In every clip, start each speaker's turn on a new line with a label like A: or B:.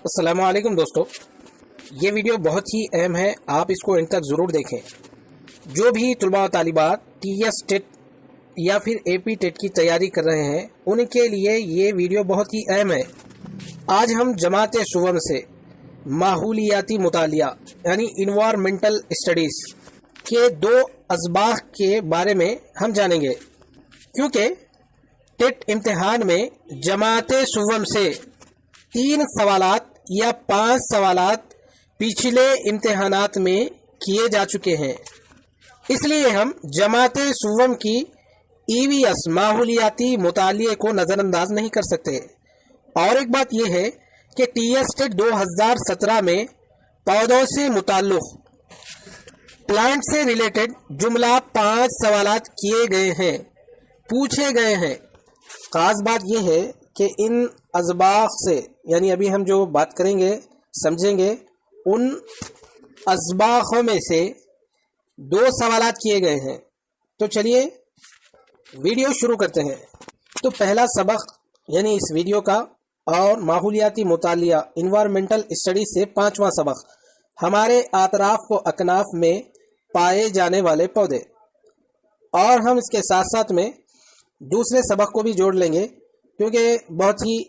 A: अस्सलामु अलैकुम दोस्तों, ये वीडियो बहुत ही अहम है, आप इसको इन तक ज़रूर देखें। जो भी तुलबा व तालिबात टीएस टेट या फिर एपी टेट की तैयारी कर रहे हैं उनके लिए ये वीडियो बहुत ही अहम है। आज हम जमात सुवम से माहौलियाती मुतालिया यानी इन्वायरमेंटल स्टडीज़ के दो असबाह के बारे में हम जानेंगे, क्योंकि टेट इम्तिहान में जमात सुवम से 3 सवालात या 5 सवालात पिछले इम्तिहानात में किए जा चुके हैं। इसलिए हम जमात सुवम की ईवीएस माहौलियाती मुतालिए को नज़रअंदाज नहीं कर सकते। और एक बात यह है कि टीएस टेट 2017 में पौधों से मुताल्लुक़ प्लांट से रिलेटेड जुमला 5 सवालात किए गए हैं, पूछे गए हैं। ख़ास बात यह है कि इन असबाह से यानी अभी हम जो बात करेंगे समझेंगे, उन असबाहों में से 2 सवालात किए गए हैं। तो चलिए वीडियो शुरू करते हैं। तो पहला सबक यानी इस वीडियो का और माहौलियाती मुतालिया इन्वायरमेंटल स्टडी से 5वां सबक हमारे आतराफ व अकनाफ में पाए जाने वाले पौधे, और हम इसके साथ साथ में दूसरे सबक को भी जोड़ लेंगे क्योंकि बहुत ही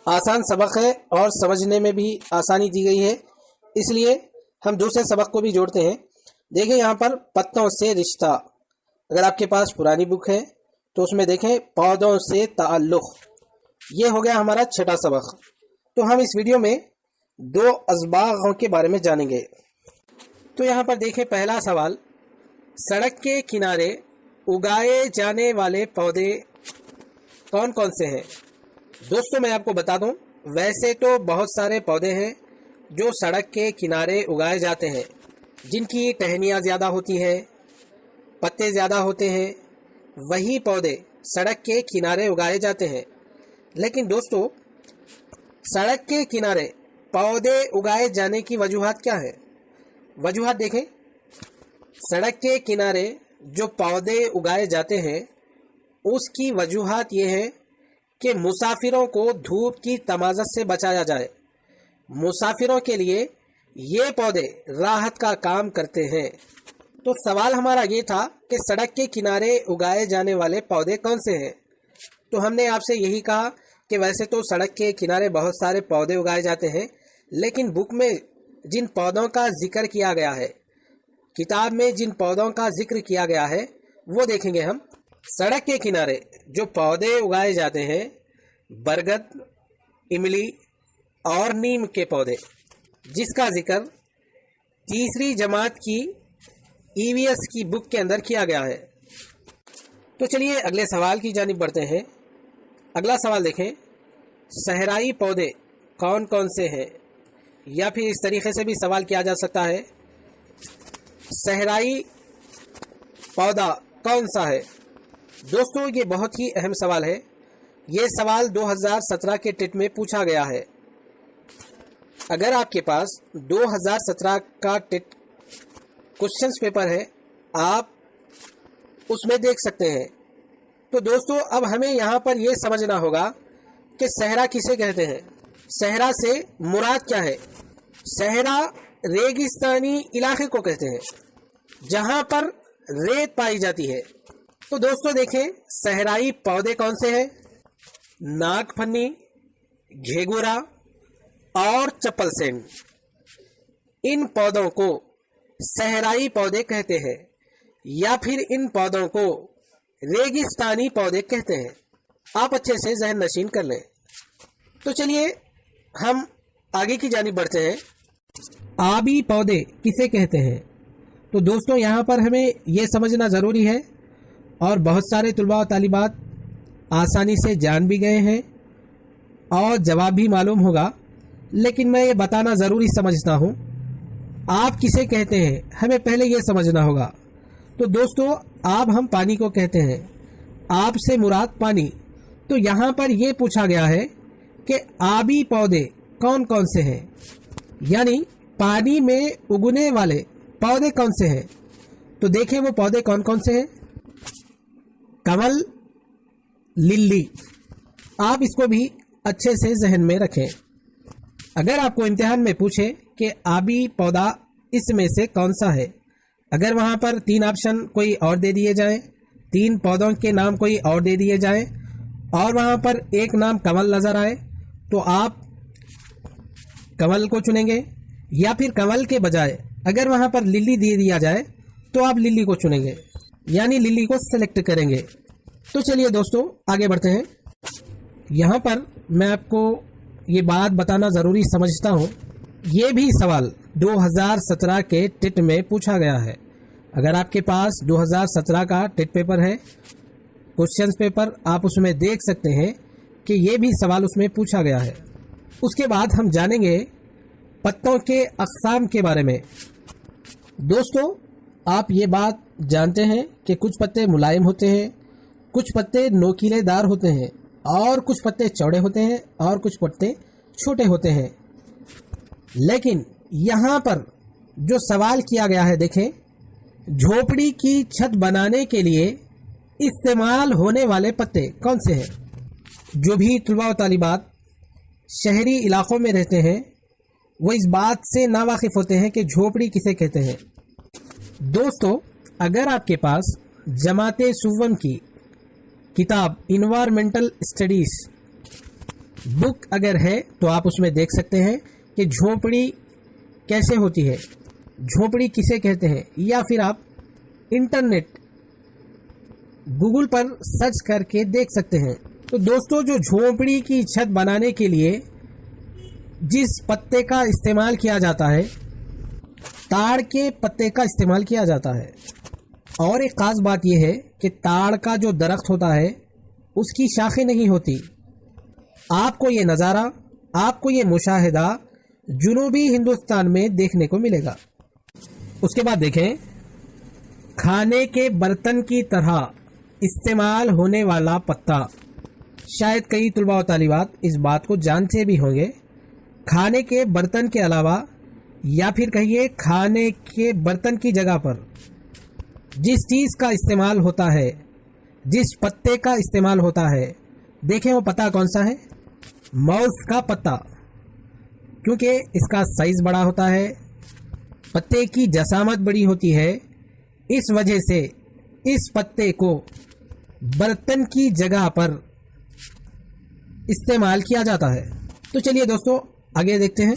A: आसान सबक है और समझने में भी आसानी दी गई है, इसलिए हम दूसरे सबक को भी जोड़ते हैं। देखें यहाँ पर पत्तों से रिश्ता, अगर आपके पास पुरानी बुक है तो उसमें देखें पौधों से ताल्लुक़, ये हो गया हमारा 6वां सबक। तो हम इस वीडियो में 2 असबागों के बारे में जानेंगे। तो यहाँ पर देखें पहला सवाल, सड़क के किनारे उगाए जाने वाले पौधे कौन कौन से हैं? दोस्तों मैं आपको बता दूं, वैसे तो बहुत सारे पौधे हैं जो सड़क के किनारे उगाए जाते हैं, जिनकी टहनियाँ ज़्यादा होती हैं, पत्ते ज़्यादा होते हैं, वही पौधे सड़क के किनारे उगाए जाते हैं। लेकिन दोस्तों, सड़क के किनारे पौधे उगाए जाने की वजूहात क्या है? वजूहात देखें, सड़क के किनारे जो पौधे उगाए जाते हैं उसकी वजूहात ये है कि मुसाफिरों को धूप की तमाज़त से बचाया जाए। मुसाफिरों के लिए ये पौधे राहत का काम करते हैं। तो सवाल हमारा ये था कि सड़क के किनारे उगाए जाने वाले पौधे कौन से हैं? तो हमने आपसे यही कहा कि वैसे तो सड़क के किनारे बहुत सारे पौधे उगाए जाते हैं, लेकिन बुक में जिन पौधों का जिक्र किया गया है, किताब में जिन पौधों का जिक्र किया गया है वो देखेंगे हम। सड़क के किनारे जो पौधे उगाए जाते हैं, बरगद, इमली और नीम के पौधे, जिसका जिक्र 3री जमात की ईवीएस की बुक के अंदर किया गया है। तो चलिए अगले सवाल की जानिब बढ़ते हैं। अगला सवाल देखें, सहराई पौधे कौन कौन से हैं? या फिर इस तरीके से भी सवाल किया जा सकता है, सहराई पौधा कौन सा है? दोस्तों ये बहुत ही अहम सवाल है। ये सवाल 2017 के टेट में पूछा गया है। अगर आपके पास 2017 का टेट क्वेश्चंस पेपर है, आप उसमें देख सकते हैं। तो दोस्तों अब हमें यहाँ पर ये समझना होगा कि सहरा किसे कहते हैं, सहरा से मुराद क्या है। सहरा रेगिस्तानी इलाके को कहते हैं जहाँ पर रेत पाई जाती है। तो दोस्तों देखें, सहराई पौधे कौन से हैं? नागफनी, घेगुरा और चप्पल सेंड। इन पौधों को सहराई पौधे कहते हैं या फिर इन पौधों को रेगिस्तानी पौधे कहते हैं। आप अच्छे से जहन नशीन कर लें। तो चलिए हम आगे की जानिब बढ़ते हैं। आबी पौधे किसे कहते हैं? तो दोस्तों यहाँ पर हमें ये समझना ज़रूरी है, और बहुत सारे तुलबा और तालिबात आसानी से जान भी गए हैं और जवाब भी मालूम होगा, लेकिन मैं ये बताना ज़रूरी समझता हूँ। आप किसे कहते हैं हमें पहले ये समझना होगा। तो दोस्तों आप हम पानी को कहते हैं, आप से मुराद पानी। तो यहाँ पर ये पूछा गया है कि आबी पौधे कौन कौन से हैं, यानी पानी में उगने वाले पौधे कौन से हैं। तो देखें वो पौधे कौन कौन से हैं। कमल, लिली, आप इसको भी अच्छे से जहन में रखें। अगर आपको इम्तिहान में पूछे कि आबी पौधा इसमें से कौन सा है, अगर वहाँ पर 3 ऑप्शन कोई और दे दिए जाएं, 3 पौधों के नाम कोई और दे दिए जाएं और वहाँ पर एक नाम कमल नज़र आए, तो आप कमल को चुनेंगे, या फिर कमल के बजाय अगर वहाँ पर लिली दे दिया जाए तो आप लिली को चुनेंगे, यानी लिली को सेलेक्ट करेंगे। तो चलिए दोस्तों आगे बढ़ते हैं। यहाँ पर मैं आपको ये बात बताना ज़रूरी समझता हूँ, ये भी सवाल 2017 के टेट में पूछा गया है। अगर आपके पास 2017 का टेट पेपर है, क्वेश्चन पेपर, आप उसमें देख सकते हैं कि ये भी सवाल उसमें पूछा गया है। उसके बाद हम जानेंगे पत्तों के अक़साम के बारे में। दोस्तों, आप ये बात जानते हैं कि कुछ पत्ते मुलायम होते हैं, कुछ पत्ते नोकीलेदार होते हैं, और कुछ पत्ते चौड़े होते हैं, और कुछ पत्ते छोटे होते हैं। लेकिन यहाँ पर जो सवाल किया गया है, देखें, झोपड़ी की छत बनाने के लिए इस्तेमाल होने वाले पत्ते कौन से हैं? जो भी तलबा व तालिबात शहरी इलाक़ों में रहते हैं वो इस बात से नावाकिफ़ होते हैं कि झोपड़ी किसे कहते हैं। दोस्तों, अगर आपके पास जमाते सुव्वम की किताब इन्वायरमेंटल स्टडीज़ बुक अगर है तो आप उसमें देख सकते हैं कि झोपड़ी कैसे होती है, झोपड़ी किसे कहते हैं, या फिर आप इंटरनेट गूगल पर सर्च करके देख सकते हैं। तो दोस्तों, जो झोपड़ी की छत बनाने के लिए जिस पत्ते का इस्तेमाल किया जाता है, ताड़ के पत्ते का इस्तेमाल किया जाता है। और एक ख़ास बात यह है कि ताड़ का जो दरख्त होता है उसकी शाखें नहीं होती। आपको ये नज़ारा, आपको ये मुशाहिदा जुनूबी हिंदुस्तान में देखने को मिलेगा। उसके बाद देखें, खाने के बर्तन की तरह इस्तेमाल होने वाला पत्ता। शायद कई तलबा व तालिबात इस बात को जानते भी होंगे। खाने के बर्तन के अलावा, या फिर कहिए खाने के बर्तन की जगह पर जिस चीज़ का इस्तेमाल होता है, जिस पत्ते का इस्तेमाल होता है, देखें वो पत्ता कौन सा है? मौस का पत्ता, क्योंकि इसका साइज़ बड़ा होता है, पत्ते की जसामत बड़ी होती है, इस वजह से इस पत्ते को बर्तन की जगह पर इस्तेमाल किया जाता है। तो चलिए दोस्तों आगे देखते हैं।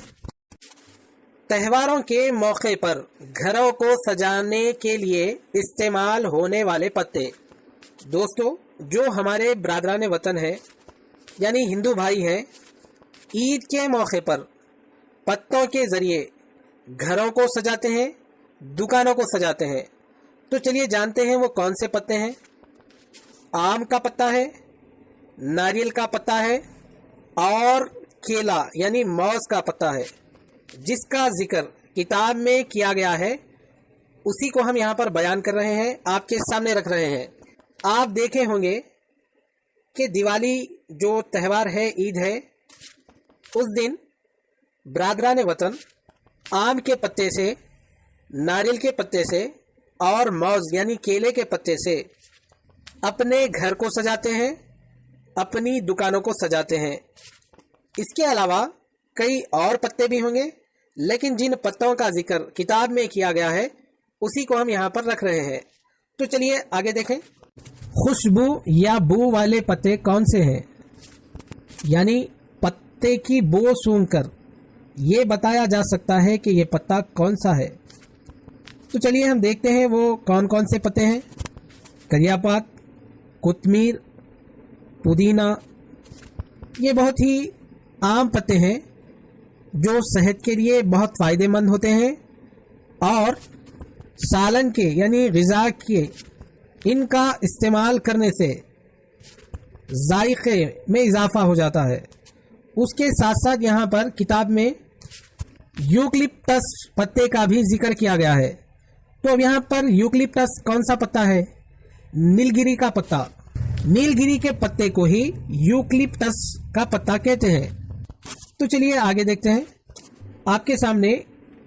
A: त्योहारों के मौके पर घरों को सजाने के लिए इस्तेमाल होने वाले पत्ते। दोस्तों, जो हमारे बरादरान वतन है यानी हिंदू भाई हैं, ईद के मौके पर पत्तों के ज़रिए घरों को सजाते हैं, दुकानों को सजाते हैं। तो चलिए जानते हैं वो कौन से पत्ते हैं। आम का पत्ता है, नारियल का पत्ता है, और केला यानी मौज का पत्ता है, जिसका जिक्र किताब में किया गया है। उसी को हम यहाँ पर बयान कर रहे हैं, आपके सामने रख रहे हैं। आप देखे होंगे कि दिवाली जो त्यौहार है, ईद है, उस दिन बरादरान वतन आम के पत्ते से, नारियल के पत्ते से और मौज यानी केले के पत्ते से अपने घर को सजाते हैं, अपनी दुकानों को सजाते हैं। इसके अलावा कई और पत्ते भी होंगे, लेकिन जिन पत्तों का जिक्र किताब में किया गया है उसी को हम यहाँ पर रख रहे हैं। तो चलिए आगे देखें। खुशबू या बू वाले पत्ते कौन से हैं? यानी पत्ते की बू सूंघकर ये बताया जा सकता है कि ये पत्ता कौन सा है। तो चलिए हम देखते हैं वो कौन कौन से पत्ते हैं। करियापात, कोतमीर, पुदीना, ये बहुत ही आम पत्ते हैं जो सेहत के लिए बहुत फ़ायदेमंद होते हैं और सालन के यानी ग़िज़ा के इनका इस्तेमाल करने से जायके में इजाफ़ा हो जाता है। उसके साथ साथ यहाँ पर किताब में यूकलिप्टस पत्ते का भी जिक्र किया गया है। तो अब यहाँ पर यूकलिप्टस कौन सा पत्ता है? नीलगिरी का पत्ता। नीलगिरी के पत्ते को ही यूकलिप्टस का पत्ता कहते हैं। तो चलिए आगे देखते हैं। आपके सामने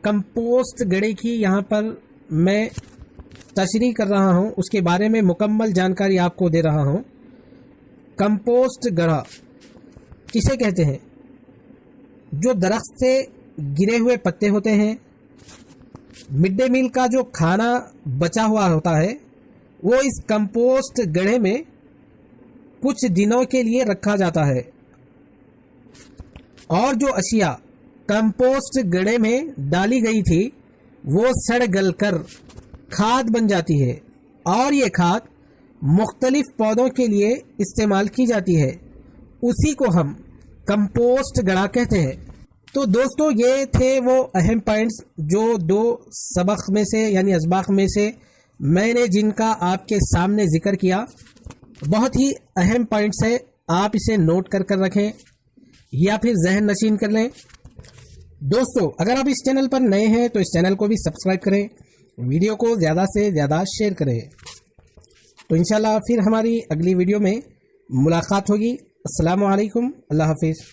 A: कंपोस्ट गड़े की यहाँ पर मैं तशरीह कर रहा हूँ, उसके बारे में मुकम्मल जानकारी आपको दे रहा हूँ। कंपोस्ट गड़ा किसे कहते हैं? جو درخت سے گرے ہوئے پتے ہوتے ہیں، مڈ ڈے میل کا جو کھانا بچا ہوا ہوتا ہے، وہ اس کمپوسٹ گڑھے میں کچھ دنوں کے لیے رکھا جاتا ہے، اور جو اشیاء کمپوسٹ گڑھے میں ڈالی گئی تھی وہ سڑ گل کر کھاد بن جاتی ہے، اور یہ کھاد مختلف پودوں کے لیے استعمال کی جاتی ہے۔ اسی کو ہم کمپوسٹ گڑھا کہتے ہیں۔ تو دوستو، یہ تھے وہ اہم پوائنٹس جو 2 سبق میں سے یعنی اسباق میں سے میں نے جن کا آپ کے سامنے ذکر کیا۔ بہت ہی اہم پوائنٹس ہے، آپ اسے نوٹ کر رکھیں یا پھر ذہن نشین کر لیں۔ دوستو، اگر آپ اس چینل پر نئے ہیں تو اس چینل کو بھی سبسکرائب کریں، ویڈیو کو زیادہ سے زیادہ شیئر کریں۔ تو انشاءاللہ پھر ہماری اگلی ویڈیو میں ملاقات ہوگی۔ السلام علیکم، اللہ حافظ۔